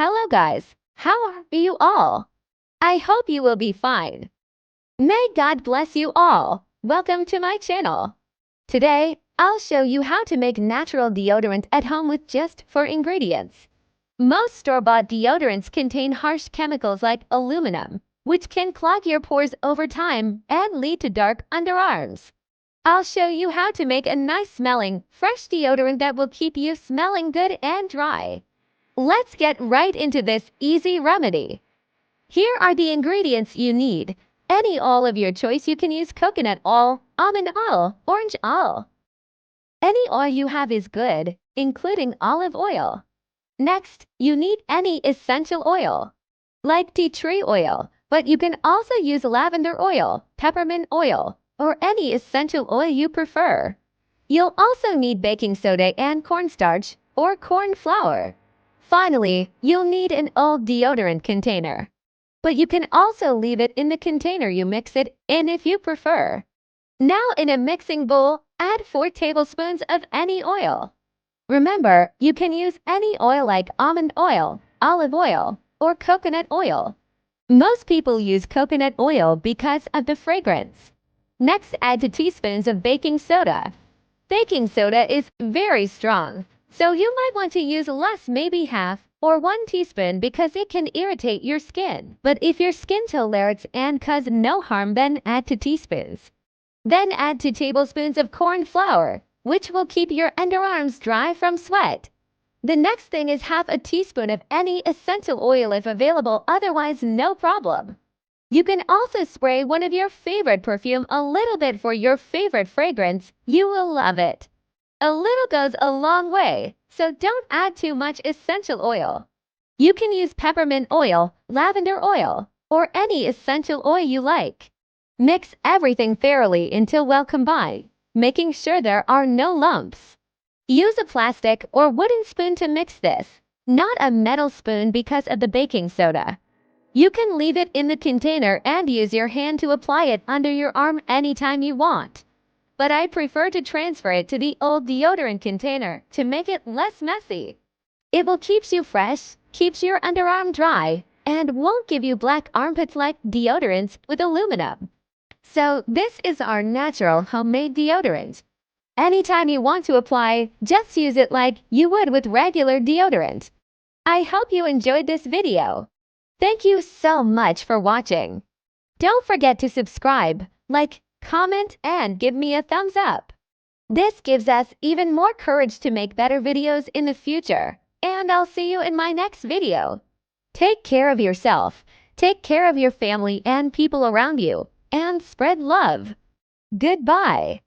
Hello guys, how are you all? I hope you will be fine. May God bless you all. Welcome to my channel. Today, I'll show you how to make natural deodorant at home with just 4 ingredients. Most store-bought deodorants contain harsh chemicals like aluminum, which can clog your pores over time and lead to dark underarms. I'll show you how to make a nice-smelling, fresh deodorant that will keep you smelling good and dry. Let's get right into this easy remedy. Here are the ingredients you need. Any oil of your choice. You can use coconut oil, almond oil, orange oil. Any oil you have is good, including olive oil. Next, you need any essential oil, like tea tree oil, but you can also use lavender oil, peppermint oil, or any essential oil you prefer. You'll also need baking soda and cornstarch or corn flour. Finally, you'll need an old deodorant container, but you can also leave it in the container you mix it in if you prefer. Now in a mixing bowl, add 4 tablespoons of any oil. Remember, you can use any oil like almond oil, olive oil, or coconut oil. Most people use coconut oil because of the fragrance. Next, add 2 teaspoons of baking soda. Baking soda is very strong, so you might want to use less, maybe half or 1 teaspoon, because it can irritate your skin. But if your skin tolerates and cause no harm, then add 2 teaspoons. Then add 2 tablespoons of corn flour, which will keep your underarms dry from sweat. The next thing is half a teaspoon of any essential oil if available, otherwise no problem. You can also spray one of your favorite perfume a little bit for your favorite fragrance. You will love it. A little goes a long way, so don't add too much essential oil. You can use peppermint oil, lavender oil, or any essential oil you like. Mix everything thoroughly until well combined, making sure there are no lumps. Use a plastic or wooden spoon to mix this, not a metal spoon because of the baking soda. You can leave it in the container and use your hand to apply it under your arm anytime you want. But I prefer to transfer it to the old deodorant container to make it less messy. It will keep you fresh, keeps your underarm dry, and won't give you black armpits like deodorants with aluminum. So this is our natural homemade deodorant. Anytime you want to apply, just use it like you would with regular deodorant. I hope you enjoyed this video. Thank you so much for watching. Don't forget to subscribe, like, comment, and give me a thumbs up. This gives us even more courage to make better videos in the future. And I'll see you in my next video. Take care of yourself, take care of your family and people around you, and spread love. Goodbye.